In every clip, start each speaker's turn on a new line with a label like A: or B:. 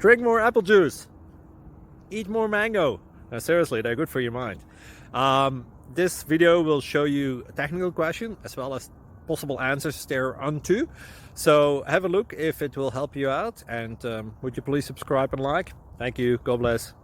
A: Drink more apple juice. Eat more mango. No, seriously, they're good for your mind. This video will show you a technical question as well as possible answers thereunto. So have a look if it will help you out, and would you please subscribe and like? Thank you. God bless.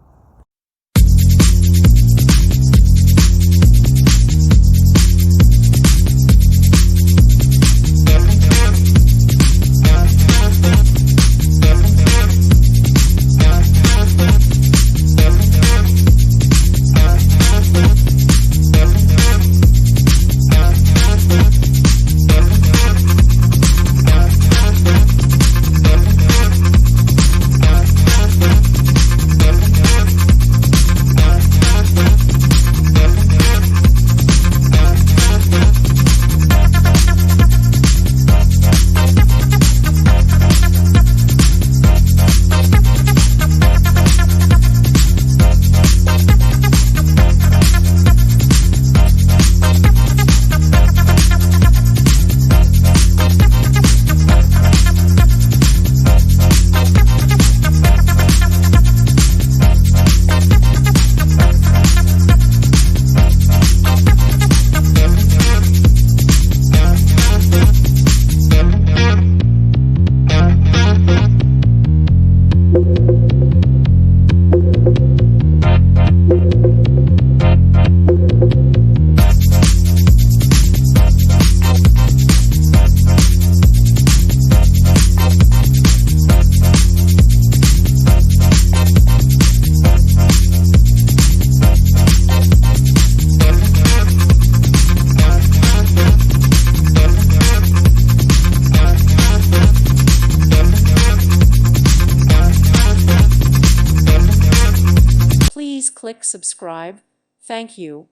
B: Please click subscribe. Thank you.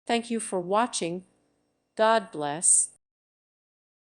B: Thank you for watching. God bless.